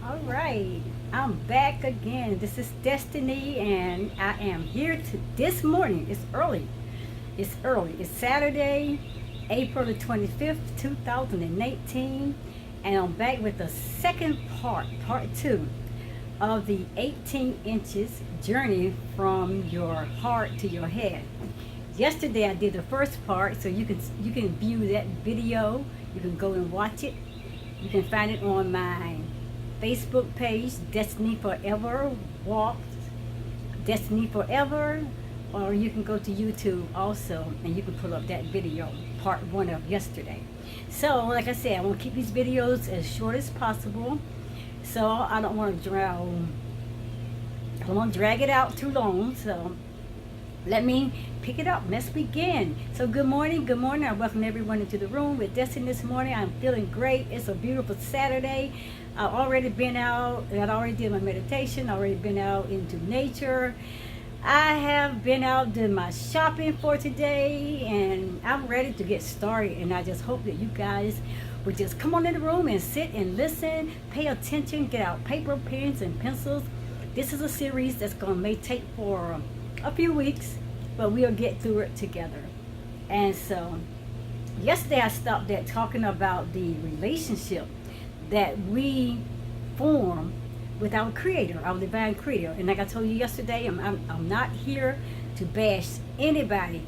All right, I'm back again. This is Destiny, and I am here to this morning. It's early. It's early. It's Saturday, April the 25th, 2018, and I'm back with the second part two of the 18 inches journey from your heart to your head. Yesterday I did the first part, so you can view that video. You can go and watch it. You can find it on my Facebook page, Destiny Forever Walks, Destiny Forever, or you can go to YouTube also and you can pull up that video, part one of yesterday. So, like I said, I want to keep these videos as short as possible. So I don't want to drag it out too long. So let me pick it up. Let's begin. So good morning. Good morning. I welcome everyone into the room with Destiny this morning. I'm feeling great. It's a beautiful Saturday. I've already been out. I already did my meditation. Already been out into nature. I have been out doing my shopping for today, and I'm ready to get started. And I just hope that you guys would just come on in the room and sit and listen, pay attention, get out paper, pens, and pencils. This is a series that's going to may take for a few weeks, but we'll get through it together. And so yesterday I stopped at talking about the relationship that we form with our creator, our divine creator. And like I told you yesterday, I'm not here to bash anybody,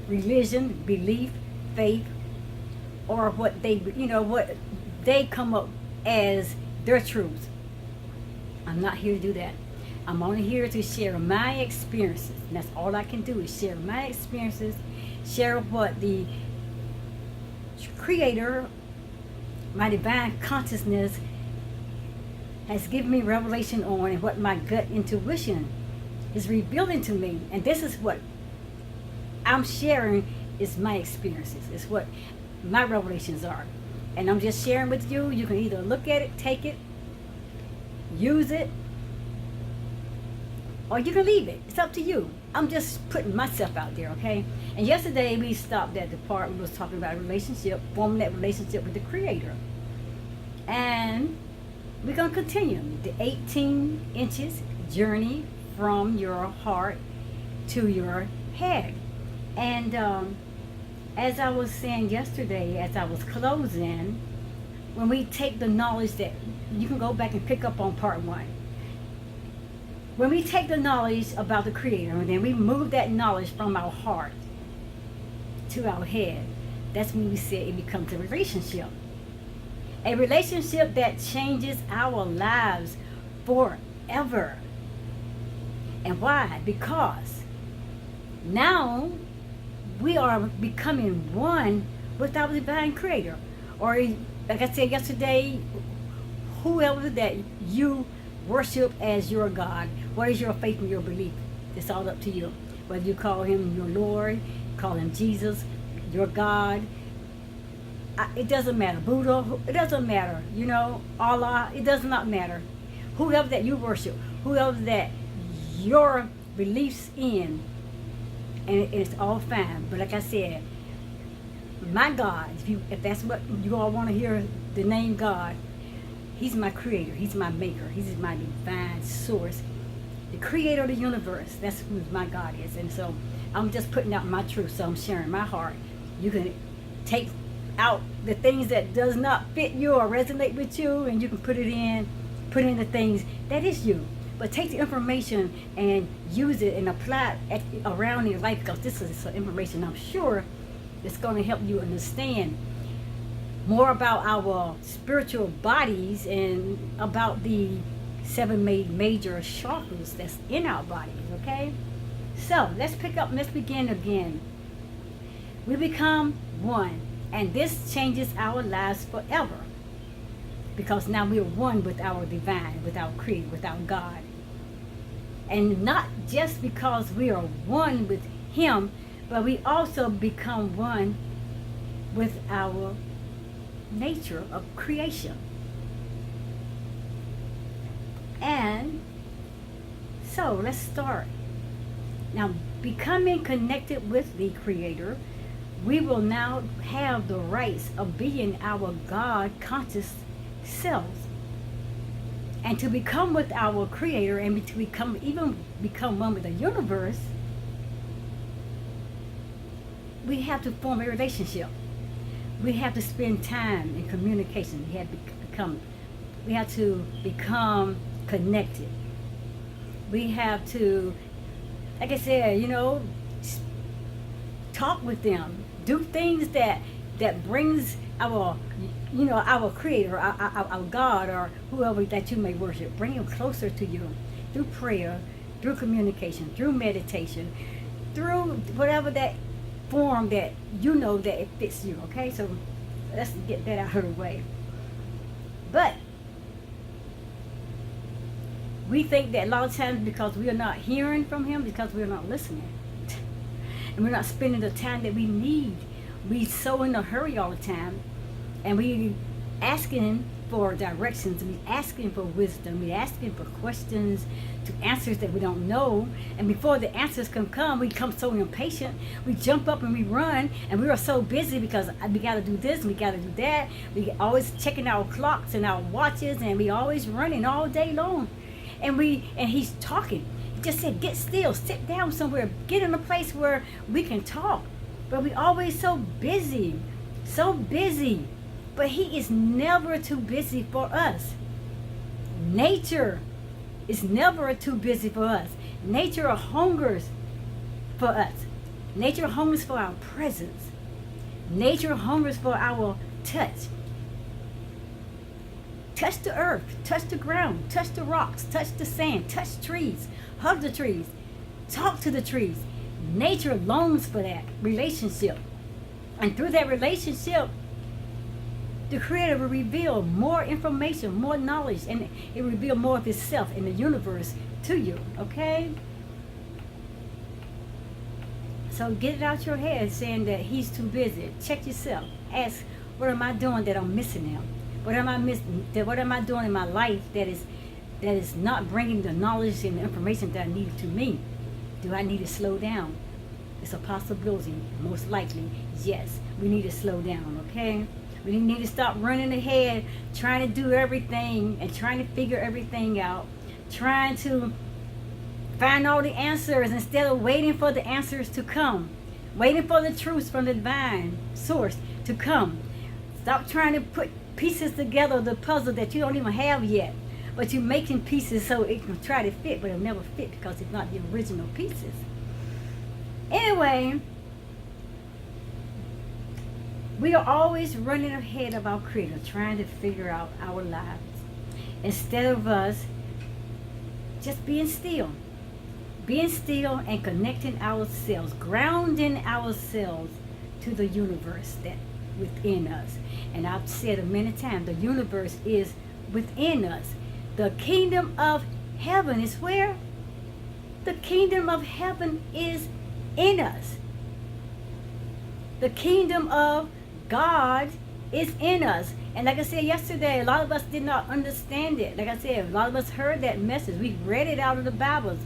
religion, belief, faith, or what they come up as their truth. I'm not here to do that. I'm only here to share my experiences. And that's all I can do, is share my experiences, share what the creator, my divine consciousness, has given me revelation on, and what my gut intuition is revealing to me. And this is what I'm sharing, is my experiences. It's what my revelations are. And I'm just sharing with you. You can either look at it, take it, use it, or you can leave it. It's up to you. I'm just putting myself out there, okay? And yesterday we stopped at the part we was talking about a relationship, forming that relationship with the creator. And we're going to continue the 18 inches journey from your heart to your head. And as I was saying yesterday, as I was closing, when we take the knowledge that, you can go back and pick up on part one. When we take the knowledge about the creator, and then we move that knowledge from our heart to our head, that's when we say it becomes a relationship. A relationship that changes our lives forever. And why? Because now we are becoming one with our divine creator. Or, like I said yesterday, whoever that you worship as your God, what is your faith and your belief? It's all up to you. Whether you call him your Lord, call him Jesus, your God, it doesn't matter. Buddha, it doesn't matter. Allah, it does not matter. Whoever that you worship, whoever that your beliefs in, and it's all fine. But like I said, my God, if that's what you all want to hear, the name God, he's my creator, he's my maker, he's my divine source, the creator of the universe. That's who my God is. And so I'm just putting out my truth, so I'm sharing my heart. You can take out the things that does not fit you or resonate with you, and you can put in the things that is you. But take the information and use it and apply it around your life, because this is some information I'm sure it's going to help you understand more about our spiritual bodies and about the seven major chakras that's in our bodies, okay? So let's begin again. We become one, and this changes our lives forever, because now we're one with our divine, with our creator, with our God. And not just because we are one with him, but we also become one with our nature of creation. And so let's start. Now, becoming connected with the creator, we will now have the rights of being our God conscious selves. And to become with our Creator and to become one with the universe, we have to form a relationship. We have to spend time in communication. We have to become connected. We have to, like I said, talk with them, do things that brings our Creator, our God, or whoever that you may worship, bring him closer to you through prayer, through communication, through meditation, through whatever that form that that it fits you. Okay, so let's get that out of the way. But we think that a lot of times because we are not hearing from him, because we are not listening, and we're not spending the time that we need. We so in a hurry all the time, and we asking for directions, we asking for wisdom, we asking for questions to answers that we don't know, and before the answers can come, we become so impatient, we jump up and we run, and we are so busy because we got to do this, we got to do that, we always checking our clocks and our watches, and we always running all day long, and he's talking. He just said, get still, sit down somewhere, get in a place where we can talk. But we always so busy. But he is never too busy for us. Nature is never too busy for us. Nature hungers for us. Nature hungers for our presence. Nature hungers for our touch. Touch the earth, touch the ground, touch the rocks, touch the sand, touch trees, hug the trees, talk to the trees. Nature longs for that relationship. And through that relationship, the Creator will reveal more information, more knowledge, and it will reveal more of Himself in the universe to you, okay? So get it out your head saying that He's too busy. Check yourself. Ask, what am I doing that I'm missing Him? What am I missing? What am I doing in my life that is not bringing the knowledge and the information that I need to me? Do I need to slow down? It's a possibility, most likely, yes. We need to slow down, okay? We need to stop running ahead, trying to do everything and trying to figure everything out, trying to find all the answers instead of waiting for the answers to come, waiting for the truth from the divine source to come. Stop trying to put pieces together, the puzzle that you don't even have yet. But you're making pieces so it can try to fit, but it'll never fit because it's not the original pieces. Anyway, we are always running ahead of our Creator, trying to figure out our lives, instead of us just being still and connecting ourselves, grounding ourselves to the universe that within us. And I've said it many times, the universe is within us. The kingdom of heaven is where? The kingdom of heaven is in us. The kingdom of God is in us. And like I said yesterday, a lot of us did not understand it. Like I said, a lot of us heard that message. We read it out of the Bibles.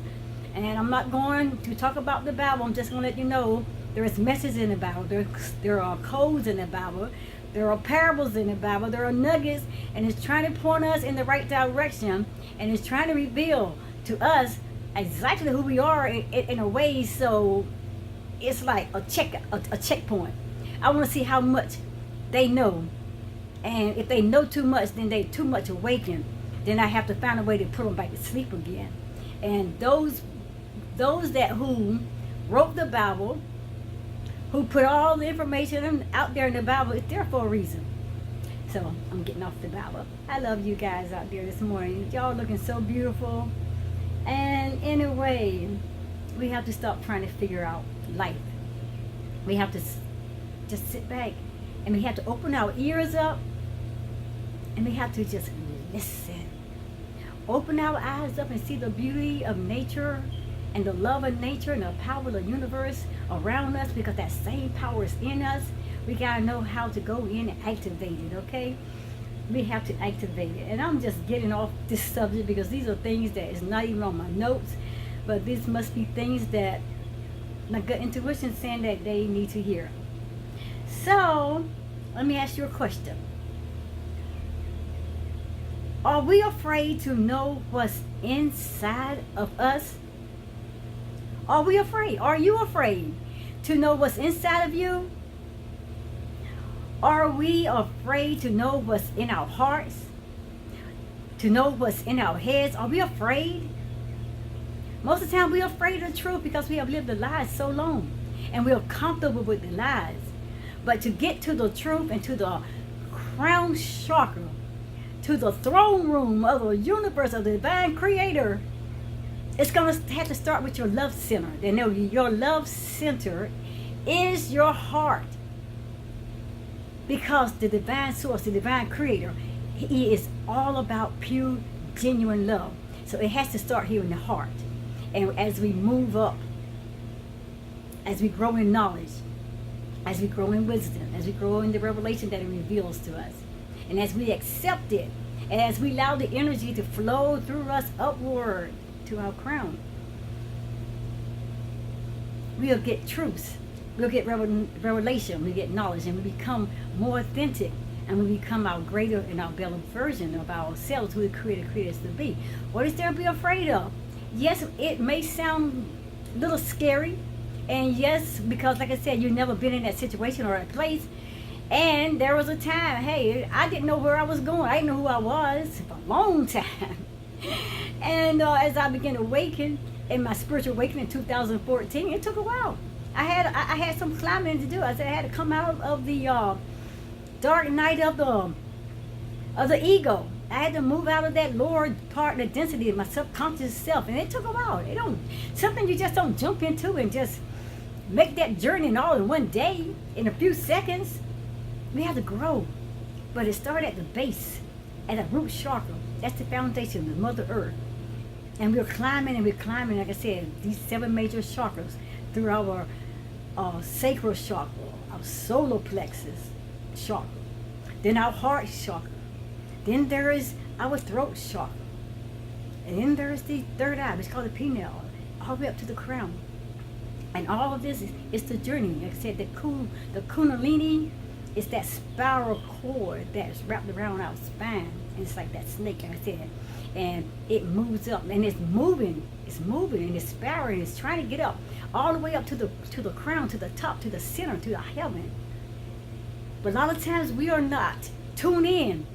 And I'm not going to talk about the Bible. I'm just going to let you know there is messages in the Bible. There are codes in the Bible. There are parables in the Bible. There are nuggets. And it's trying to point us in the right direction. And it's trying to reveal to us exactly who we are in a way, so it's like a checkpoint. I want to see how much they know, and if they know too much, then they too much awakened. Then I have to find a way to put them back to sleep again. And those that who wrote the Bible, who put all the information out there in the Bible, it's there for a reason. So I'm getting off the Bible. I love you guys out there this morning. Y'all looking so beautiful. And anyway, we have to stop trying to figure out life. We have to just sit back, and we have to open our ears up, and we have to just listen. Open our eyes up and see the beauty of nature and the love of nature and the power of the universe around us, because that same power is in us. We got to know how to go in and activate it, okay? We have to activate it. And I'm just getting off this subject because these are things that is not even on my notes, but these must be things that my gut intuition saying that they need to hear. So let me ask you a question. Are we afraid to know what's inside of us? Are we afraid? Are you afraid to know what's inside of you? Are we afraid to know what's in our hearts? To know what's in our heads? Are we afraid? Most of the time we're afraid of the truth because we have lived the lies so long and we're comfortable with the lies. But to get to the truth and to the crown chakra, to the throne room of the universe, of the divine creator, it's going to have to start with your love center. And your love center is your heart. Because the divine source, the divine creator, he is all about pure, genuine love. So it has to start here in the heart. And as we move up, as we grow in knowledge, as we grow in wisdom, as we grow in the revelation that it reveals to us, and as we accept it, and as we allow the energy to flow through us upward to our crown, we'll get truth, we'll get revelation, we get knowledge, and we become more authentic, and we become our greater and our better version of ourselves, who the Creator created us to be. What is there to be afraid of? Yes, it may sound a little scary, and yes, because like I said, you've never been in that situation or that place. And there was a time, hey, I didn't know where I was going. I didn't know who I was for a long time. And as I began to awaken, in my spiritual awakening in 2014, it took a while. I had some climbing to do. I said I had to come out of the dark night of the ego. I had to move out of that lower part, the density of my subconscious self, and it took a while. Something you just don't jump into and just make that journey all in one day, in a few seconds. We have to grow, but it started at the base, at the root chakra. That's the foundation, the Mother Earth, and we're climbing and we're climbing. Like I said, these 7 major chakras through our sacral chakra, our solar plexus chakra, then our heart chakra. Then there is our throat chakra. And then there is the third eye, it's called the pineal, all the way up to the crown. And all of this is the journey. Like I said, the kundalini is that spiral cord that's wrapped around our spine. And it's like that snake, like I said. And it moves up, and it's moving, and it's spiraling, it's trying to get up, all the way up to the crown, to the top, to the center, to the heaven. But a lot of times we are not tuned in.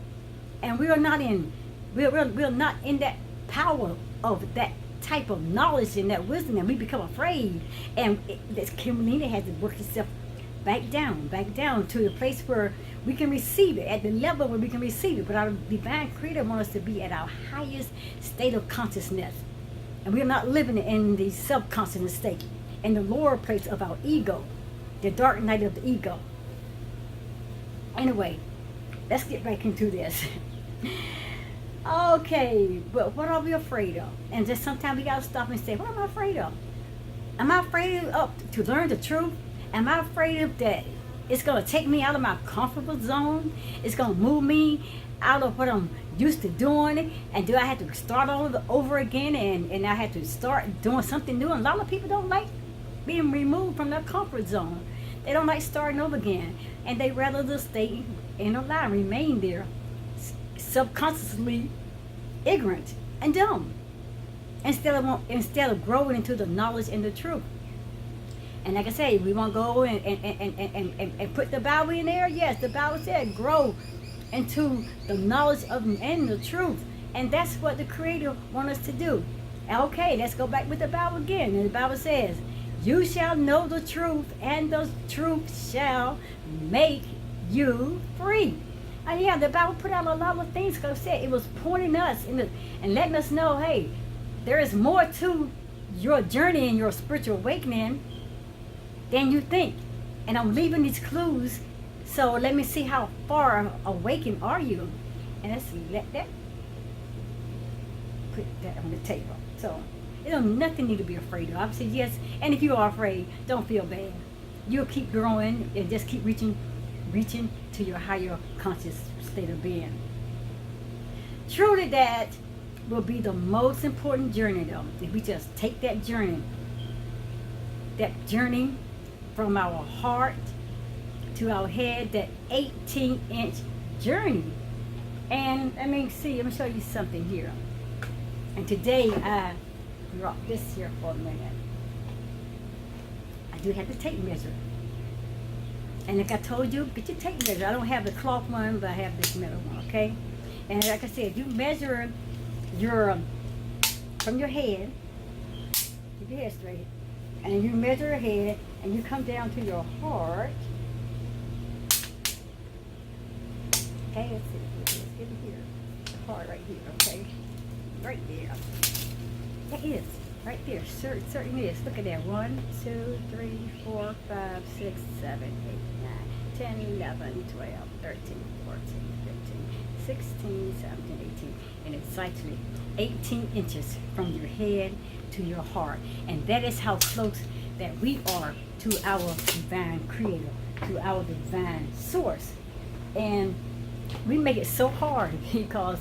And we're not in that power of that type of knowledge and that wisdom, and we become afraid. And this Kundalini has to work itself back down to the place where we can receive it, at the level where we can receive it. But our divine creator wants us to be at our highest state of consciousness. And we're not living in the subconscious state, in the lower place of our ego, the dark night of the ego. Anyway, let's get back into this. Okay, but what are we afraid of? And just sometimes we gotta stop and say, what am I afraid of? Am I afraid of to learn the truth? Am I afraid of that it's gonna take me out of my comfortable zone? It's gonna move me out of what I'm used to doing? And do I have to start all over again? And I have to start doing something new? And a lot of people don't like being removed from their comfort zone. They don't like starting over again, and they rather just stay in a lie, remain there, subconsciously ignorant and dumb, instead of growing into the knowledge and the truth. And like I say, we want to go and put the Bible in there. Yes, the Bible said grow into the knowledge of and the truth, and that's what the Creator wants us to do. Okay, let's go back with the Bible again. And the Bible says, you shall know the truth, and the truth shall make you free. And yeah, the Bible put out a lot of things, because I said it was pointing us and letting us know, hey, there is more to your journey and your spiritual awakening than you think. And I'm leaving these clues, so let me see how far awakened are you. And let's let that, put that on the table. So there's nothing need to be afraid of. I said yes, and if you are afraid, don't feel bad. You'll keep growing and just keep reaching to your higher conscious state of being. Truly, that will be the most important journey, though. If we just take that journey from our heart to our head, that 18-inch journey. And let me show you something here. And today I dropped this here for a minute. I do have the tape measure. And like I told you, get your tape measure. I don't have the cloth one, but I have this metal one, okay? And like I said, you measure your, from your head, keep your head straight, and you measure your head, and you come down to your heart. Okay, let's see, let's get it here. The heart right here, okay? Right there. That is, right there, certainly is. Look at that. 1, 2, 3, 4, 5, 6, 7, 8, 9, 10, 11, 12, 13, 14, 15, 16, 17, 18. And it's actually 18 inches from your head to your heart. And that is how close that we are to our divine creator, to our divine source. And we make it so hard because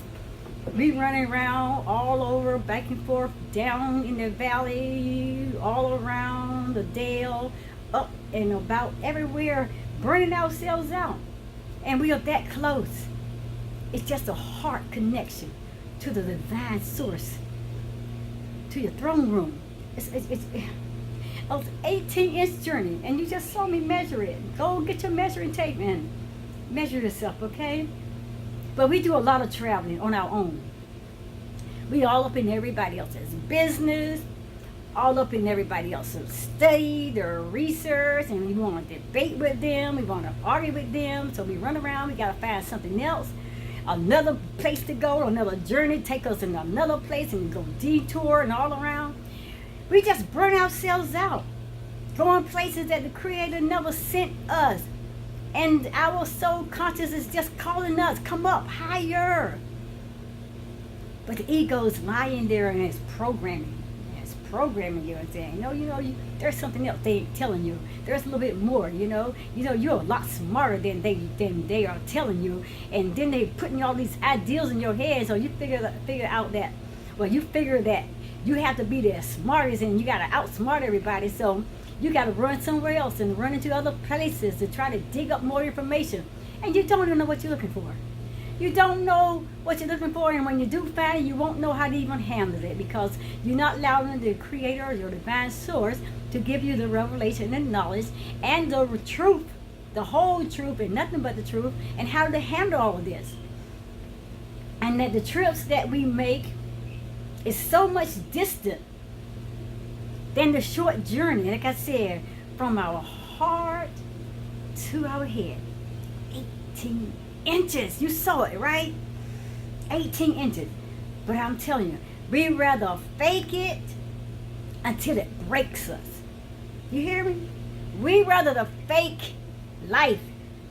we running around all over, back and forth, down in the valley, all around the dale, up and about everywhere, burning ourselves out. And we are that close. It's just a heart connection to the divine source, to your throne room. It's an 18-inch journey, and you just saw me measure it. Go get your measuring tape and measure yourself, okay? But we do a lot of traveling on our own. We all up in everybody else's business, all up in everybody else's study, their research, and we want to debate with them, we want to argue with them, so we run around, we got to find something else, another place to go, another journey, take us in another place, and we go detour and all around. We just burn ourselves out, going places that the Creator never sent us. And our soul conscious is just calling us, come up higher. But the ego is lying there and it's programming. It's programming you and saying, no, there's something else they ain't telling you. There's a little bit more, you're a lot smarter than they are telling you. And then they putting all these ideals in your head, so you figure out that, you figure that you have to be the smartest and you got to outsmart everybody. So you got to run somewhere else and run into other places to try to dig up more information. And you don't even know what you're looking for. You don't know what you're looking for, and when you do find it, you won't know how to even handle it because you're not allowing the Creator, your divine source, to give you the revelation and knowledge and the truth, the whole truth and nothing but the truth, and how to handle all of this. And that the trips that we make is so much distant than the short journey, like I said, from our heart to our head. 18 inches. You saw it, right? 18 inches. But I'm telling you, we rather fake it until it breaks us. You hear me? We rather the fake life.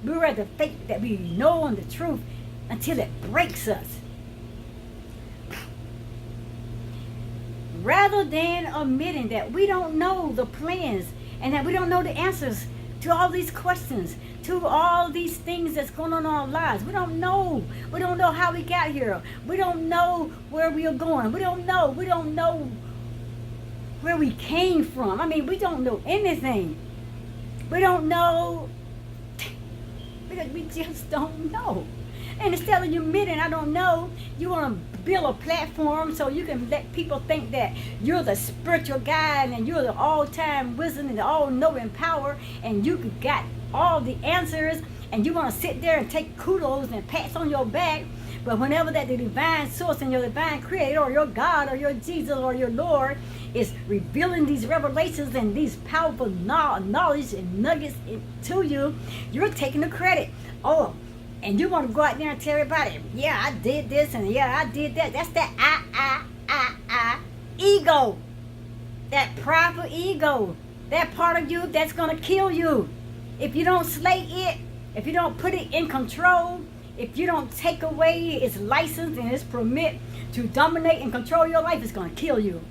We rather fake that we know the truth until it breaks us. Rather than admitting that we don't know the plans and that we don't know the answers to all these questions, to all these things that's going on in our lives. We don't know. We don't know how we got here. We don't know where we are going. We don't know where we came from. I mean, we don't know anything. We don't know. We just don't know. And instead of you admitting, I don't know, you want to build a platform so you can let people think that you're the spiritual guide and you're the all-time wisdom and the all-knowing power and you got all the answers, and you want to sit there and take kudos and pats on your back. But whenever that the divine source and your divine creator or your God or your Jesus or your Lord is revealing these revelations and these powerful knowledge and nuggets to you, you're taking the credit. Oh, and you want to go out there and tell everybody, yeah, I did this and yeah, I did that. That's that I ego. That prideful ego. That part of you that's going to kill you. If you don't slay it, if you don't put it in control, if you don't take away its license and its permit to dominate and control your life, it's going to kill you.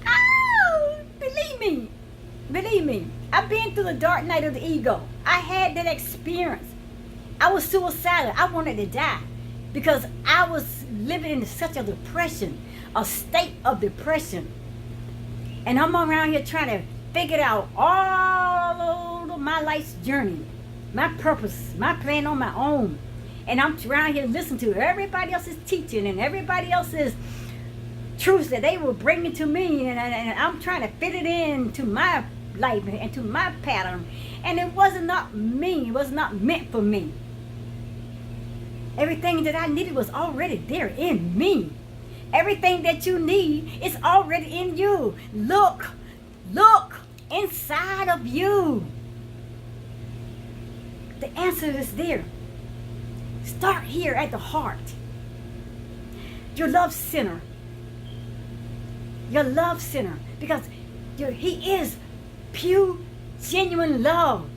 Oh, believe me, I've been through the dark night of the ego. I had that experience. I was suicidal. I wanted to die because I was living in such a depression, a state of depression. And I'm around here trying to figure it out all over my life's journey. my purpose, my plan on my own. And I'm around here listening to everybody else's teaching and everybody else's truths that they were bringing to me. And I'm trying to fit it in to my life and to my pattern. And it was not me. It was not meant for me. Everything that I needed was already there in me. Everything that you need is already in you. Look inside of you. The answer is there. Start here at the heart. Your love center. Your love center. Because he is pure, genuine love.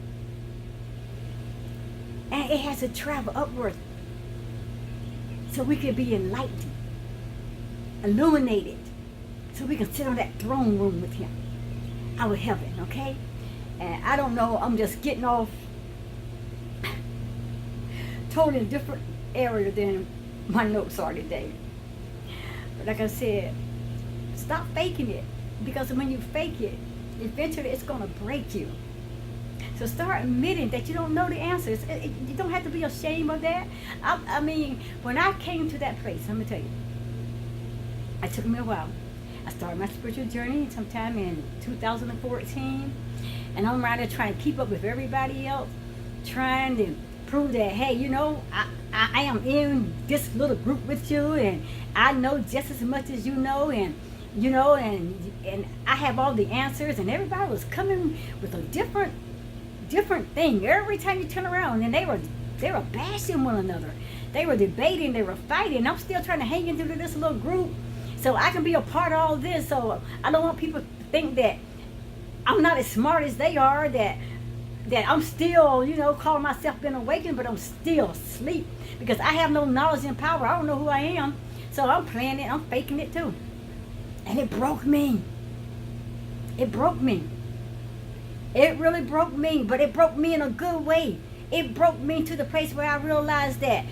And it has to travel upward. So we can be enlightened, illuminated, so we can sit on that throne room with him, our heaven, okay? And I don't know, I'm just getting off totally different area than my notes are today. But like I said, stop faking it, because when you fake it, eventually it's going to break you. So start admitting that you don't know the answers. You don't have to be ashamed of that. I mean, when I came to that place, let me tell you, it took me a while. I started my spiritual journey sometime in 2014. And I'm around there trying to keep up with everybody else, trying to prove that, hey, you know, I am in this little group with you, and I know just as much as you know, and you know, and I have all the answers, and everybody was coming with a different thing every time you turn around, and they were bashing one another, they were debating, they were fighting. I'm still trying to hang into this little group so I can be a part of all this. So I don't want people to think that I'm not as smart as they are, that I'm still, you know, calling myself being awakened, but I'm still asleep because I have no knowledge and power. I don't know who I am, so I'm playing it, I'm faking it too. And it broke me. It broke me. It really broke me, but it broke me in a good way. It broke me to the place where I realized that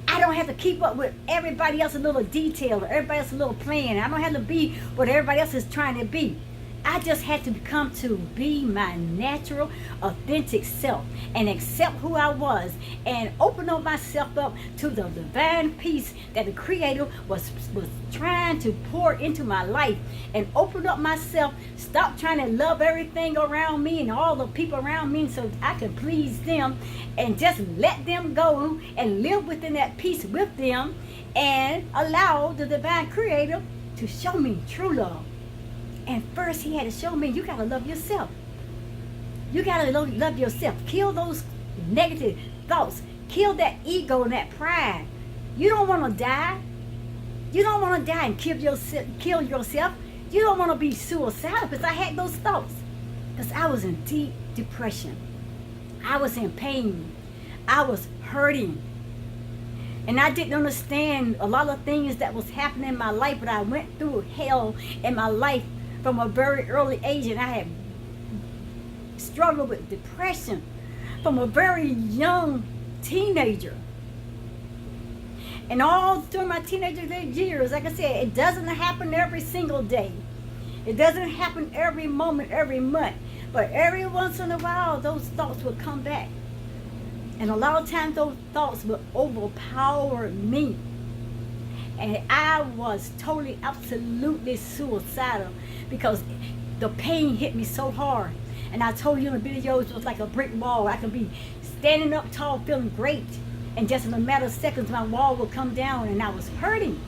I don't have to keep up with everybody else's little detail or everybody else's little plan. I don't have to be what everybody else is trying to be. I just had to come to be my natural, authentic self and accept who I was and open up myself up to the divine peace that the Creator was trying to pour into my life, and open up myself, stop trying to love everything around me and all the people around me so I can please them, and just let them go and live within that peace with them and allow the divine Creator to show me true love. And first he had to show me, you got to love yourself. You got to love yourself. Kill those negative thoughts. Kill that ego and that pride. You don't want to die. You don't want to die and kill yourself. You don't want to be suicidal, because I had those thoughts. Because I was in deep depression. I was in pain. I was hurting. And I didn't understand a lot of things that was happening in my life, but I went through hell in my life from a very early age, and I had struggled with depression from a very young teenager. And all through my teenager years, like I said, it doesn't happen every single day. It doesn't happen every moment, every month. But every once in a while, those thoughts will come back. And a lot of times, those thoughts will overpower me. And I was totally, absolutely suicidal because the pain hit me so hard. And I told you in the videos, it was like a brick wall. I could be standing up tall, feeling great, and just in a matter of seconds, my wall would come down, and I was hurting.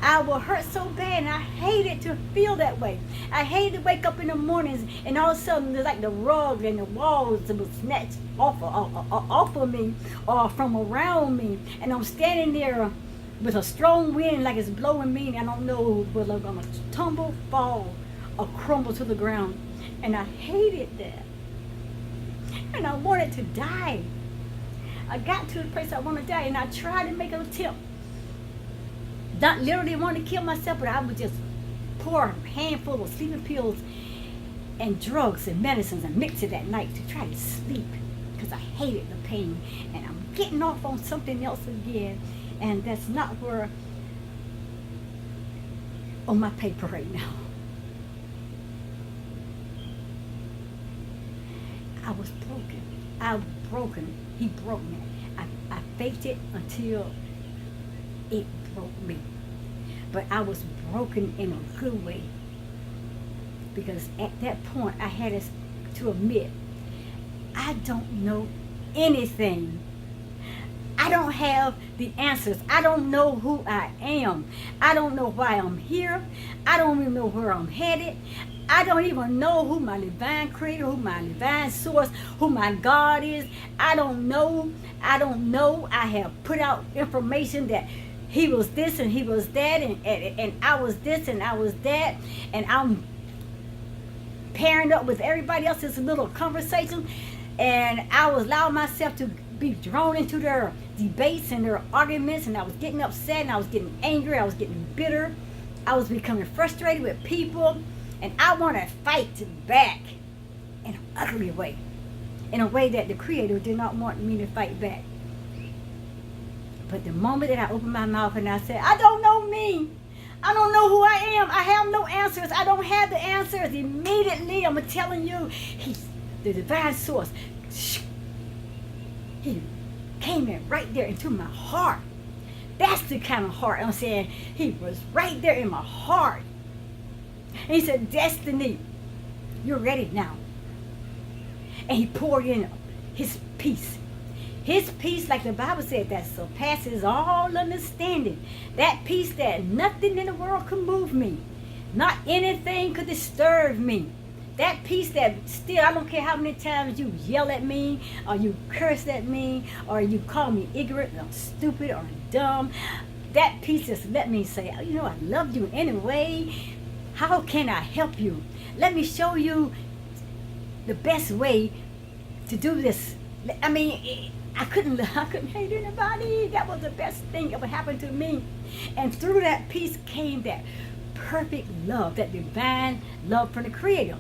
I would hurt so bad, and I hated to feel that way. I hated to wake up in the mornings, and all of a sudden, there's like the rug and the walls would snatch off of me or from around me, and I'm standing there with a strong wind like it's blowing me, and I don't know whether I'm going to tumble, fall, or crumble to the ground. And I hated that. And I wanted to die. I got to the place I want to die, and I tried to make an attempt. Not literally want to kill myself, but I would just pour a handful of sleeping pills and drugs and medicines and mix it at night to try to sleep, because I hated the pain. And I'm getting off on something else again, and that's not where on my paper right now. I was broken. I was broken. He broke me. I faked it until it broke me. But I was broken in a good way. Because at that point, I had to admit, I don't know anything. I don't have the answers. I don't know who I am. I don't know why I'm here. I don't even know where I'm headed. I don't even know who my divine creator, who my divine source, who my God is. I don't know. I don't know. I have put out information that he was this and he was that, and I was this and I was that, and I'm pairing up with everybody else's little conversation, and I was allowing myself to be drawn into their debates and their arguments, and I was getting upset and I was getting angry, I was getting bitter, I was becoming frustrated with people, and I want to fight back in an ugly way, in a way that the Creator did not want me to fight back. But the moment that I opened my mouth and I said, I don't know me, I don't know who I am, I have no answers, I don't have the answers, immediately, I'm telling you, he's the divine source. He came in right there into my heart. That's the kind of heart I'm saying. He was right there in my heart. And he said, Destiny, you're ready now. And he poured in his peace. His peace, like the Bible said, that surpasses all understanding. That peace that nothing in the world could move me. Not anything could disturb me. That peace that still, I don't care how many times you yell at me, or you curse at me, or you call me ignorant, or stupid, or dumb. That peace just let me say, you know, I love you anyway. How can I help you? Let me show you the best way to do this. I mean, I couldn't hate anybody. That was the best thing that ever happened to me. And through that peace came that perfect love, that divine love from the Creator.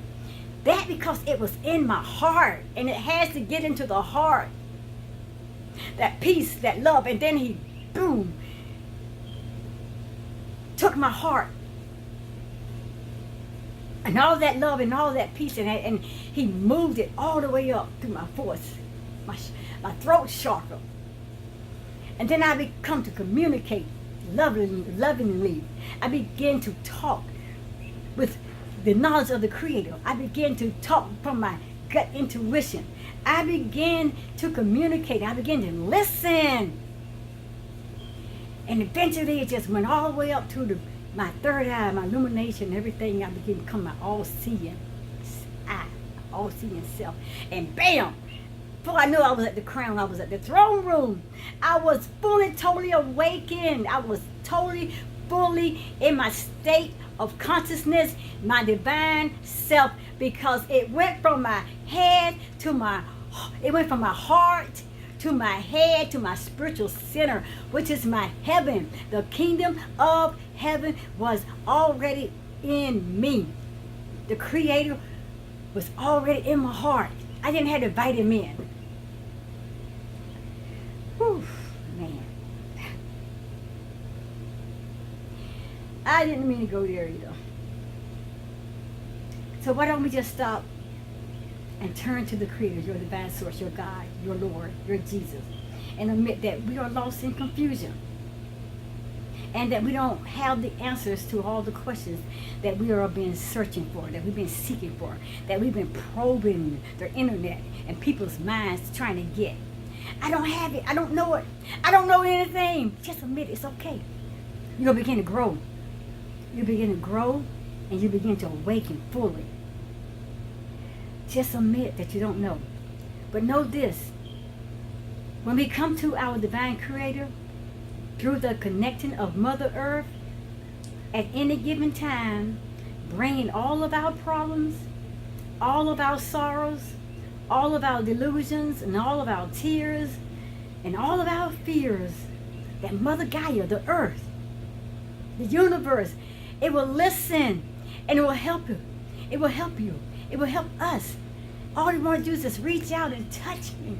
That because it was in my heart, and it has to get into the heart. That peace, that love, and then he, boom, took my heart. And all that love and all that peace, and he moved it all the way up to my voice, my throat chakra. And then I become to communicate lovingly. I begin to talk with the knowledge of the Creator. I began to talk from my gut intuition. I began to communicate. I began to listen. And eventually it just went all the way up to my third eye, my illumination, everything. I began to become my all-seeing eye, all-seeing self. And bam! Before I knew I was at the crown, I was at the throne room. I was fully, totally awakened. I was totally, fully in my state of consciousness, my divine self, because it went from my head to it went from my heart to my head to my spiritual center, which is my heaven. The kingdom of heaven was already in me. The Creator was already in my heart. I didn't have to invite him in. Whew, man. I didn't mean to go there either. So why don't we just stop and turn to the Creator, your divine source, your God, your Lord, your Jesus, and admit that we are lost in confusion, and that we don't have the answers to all the questions that we are being searching for, that we've been seeking for, that we've been probing the internet and people's minds trying to get. I don't have it. I don't know it. I don't know anything. Just admit it's okay. You'll begin to grow. You begin to grow, and you begin to awaken fully. Just admit that you don't know. But know this. When we come to our divine Creator, through the connecting of Mother Earth, at any given time, bringing all of our problems, all of our sorrows, all of our delusions, and all of our tears, and all of our fears, that Mother Gaia, the earth, the universe, it will listen, and it will help you. It will help you. It will help us. All you want to do is just reach out and touch me.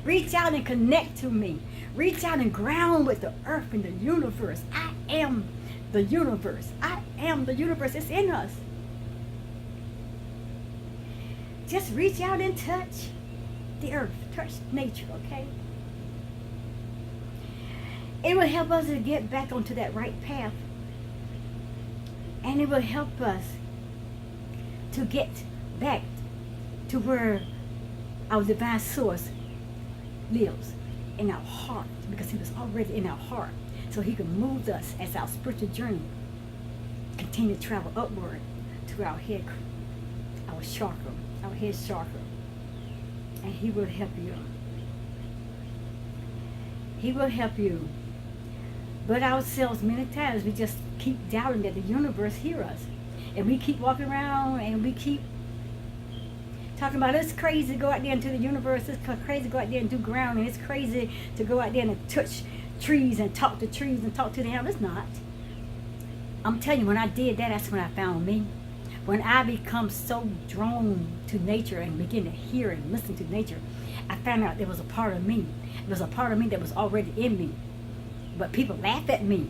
Reach out and connect to me. Reach out and ground with the earth and the universe. I am the universe. I am the universe. It's in us. Just reach out and touch. the earth, touch nature, okay? It will help us to get back onto that right path. And it will help us to get back to where our divine source lives, in our heart, because he was already in our heart. So he can move us as our spiritual journey continue to travel upward to our head chakra, our head chakra. And he will help you. He will help you. But ourselves, many times, we just keep doubting that the universe hears us. And we keep walking around and we keep talking about it's crazy to go out there into the universe, it's crazy to go out there and do ground, and it's crazy to go out there and touch trees and talk to trees and talk to them. It's not. I'm telling you, when I did that, that's when I found me. When I become so drawn to nature and begin to hear and listen to nature, I found out there was a part of me. There was a part of me that was already in me. But people laugh at me.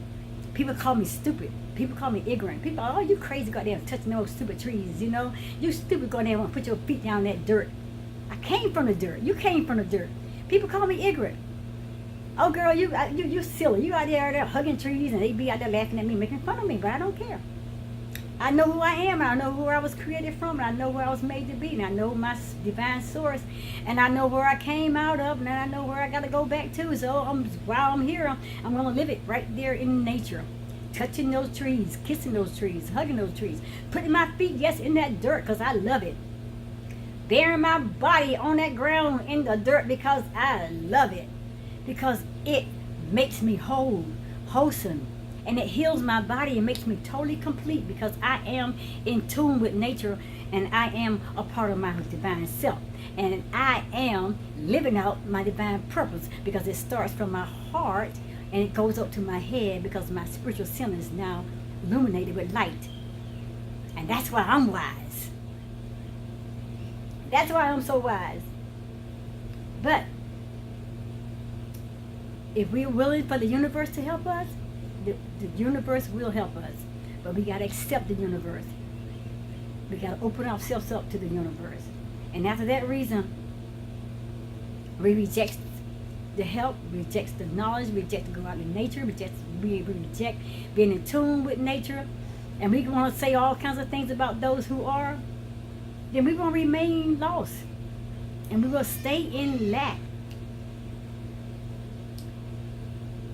People call me stupid. People call me ignorant. People, oh, you crazy, go out there and touching those stupid trees, you know? You stupid, go out there and put your feet down in that dirt. I came from the dirt. You came from the dirt. People call me ignorant. Oh, girl, you silly. You out there hugging trees, and they be out there laughing at me, making fun of me, but I don't care. I know who I am, and I know where I was created from, and I know where I was made to be, and I know my divine source, and I know where I came out of, and I know where I got to go back to. So while I'm here, I'm going to live it right there in nature, touching those trees, kissing those trees, hugging those trees, putting my feet, yes, in that dirt because I love it, burying my body on that ground in the dirt because I love it, because it makes me wholesome. And it heals my body and makes me totally complete because I am in tune with nature and I am a part of my divine self. And I am living out my divine purpose because it starts from my heart and it goes up to my head because my spiritual center is now illuminated with light. And that's why I'm wise. That's why I'm so wise. But if we're willing for the universe to help us, the universe will help us, but we got to accept the universe. We got to open ourselves up to the universe. And after that reason, we reject the help, we reject the knowledge, we reject to go out in nature, we reject being in tune with nature, and we want to say all kinds of things about those who are, then we're going to remain lost. And we will stay in lack.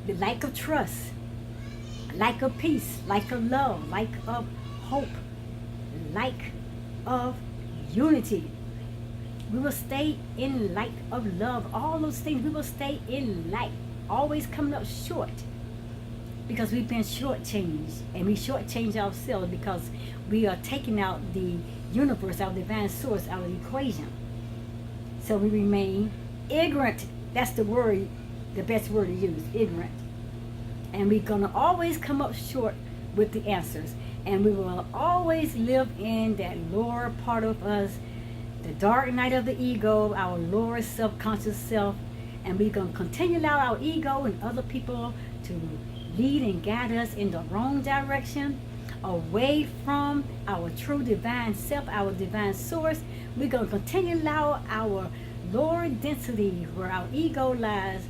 The lack of trust, lack of peace, lack of love, lack of hope, lack of unity. We will stay in lack of love. All those things, we will stay in lack, always coming up short because we've been shortchanged, and we shortchange ourselves because we are taking out the universe, our divine source, out of the equation. So we remain ignorant. That's the word, the best word to use, ignorant. And we're going to always come up short with the answers. And we will always live in that lower part of us, the dark night of the ego, our lower subconscious self. And we're going to continue to allow our ego and other people to lead and guide us in the wrong direction, away from our true divine self, our divine source. We're going to continue to allow our lower density, where our ego lies,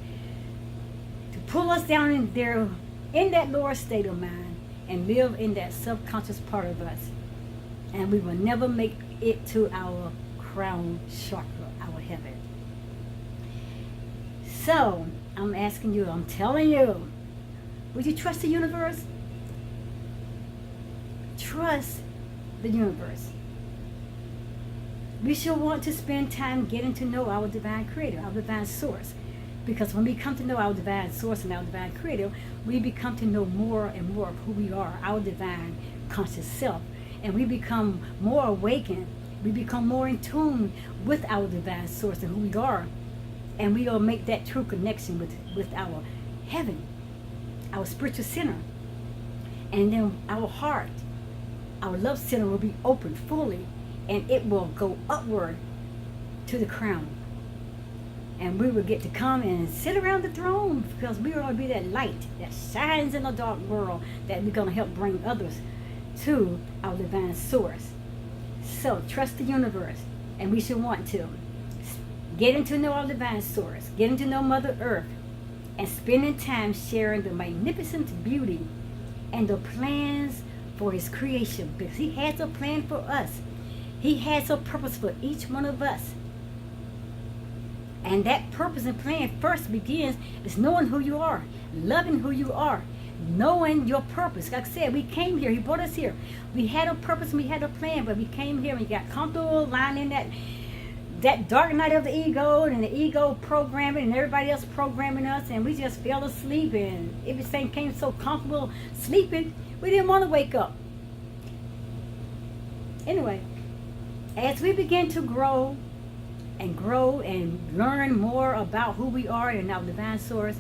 pull us down in there, in that lower state of mind, and live in that subconscious part of us. And we will never make it to our crown chakra, our heaven. So, I'm asking you, I'm telling you, would you trust the universe? Trust the universe. We should want to spend time getting to know our divine creator, our divine source. Because when we come to know our divine source and our divine creator, we become to know more and more of who we are, our divine conscious self. And we become more awakened. We become more in tune with our divine source and who we are. And we will make that true connection with our heaven, our spiritual center. And then our heart, our love center will be open fully, and it will go upward to the crown. And we will get to come and sit around the throne because we are going to be that light that shines in the dark world, that we're going to help bring others to our divine source. So trust the universe, and we should want to getting to know our divine source, getting to know Mother Earth, and spending time sharing the magnificent beauty and the plans for his creation, because he has a plan for us. He has a purpose for each one of us. And that purpose and plan first begins is knowing who you are, loving who you are, knowing your purpose. Like I said, we came here. He brought us here. We had a purpose and we had a plan, but we came here and we got comfortable lying in that dark night of the ego and the ego programming and everybody else programming us, and we just fell asleep and everything came so comfortable sleeping, we didn't want to wake up. Anyway, as we begin to grow and learn more about who we are and our divine source,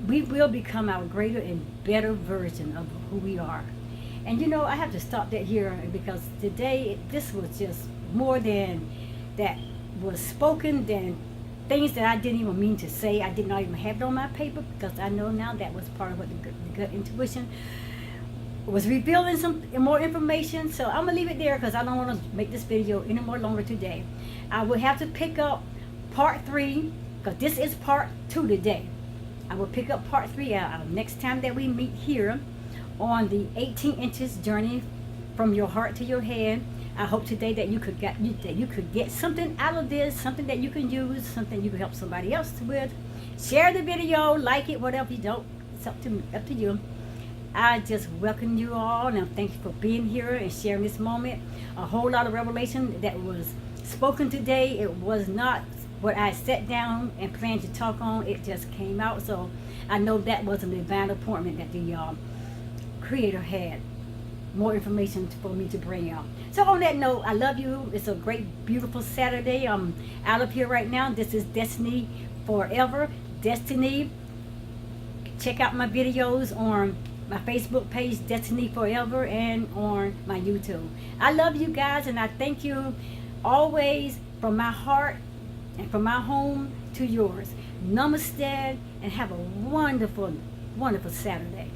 we will become our greater and better version of who we are. And you know, I have to stop that here, because today this was just more than that was spoken, than things that I didn't even mean to say. I did not even have it on my paper, because I know now that was part of what the gut intuition was revealing, some more information. So I'm gonna leave it there because I don't want to make this video any more longer today. I will have to pick up part 3, because this is part 2 today. I will pick up part 3 next time that we meet here on the 18 inches journey from your heart to your head. I hope today that you could get something out of this, something that you can use, something you can help somebody else with. Share the video, like it, whatever you don't. It's up to you. I just welcome you all, and thank you for being here and sharing this moment. A whole lot of revelation that was spoken today. It was not what I sat down and planned to talk on. It just came out. So I know that was a divine appointment that the Creator had more information for me to bring out. So on that note, I love you. It's a great, beautiful Saturday. I'm out of here right now. This is Destiny Forever. Destiny. Check out my videos on my Facebook page, Destiny Forever, and on my YouTube. I love you guys, and I thank you always, from my heart and from my home to yours. Namaste, and have a wonderful, wonderful Saturday.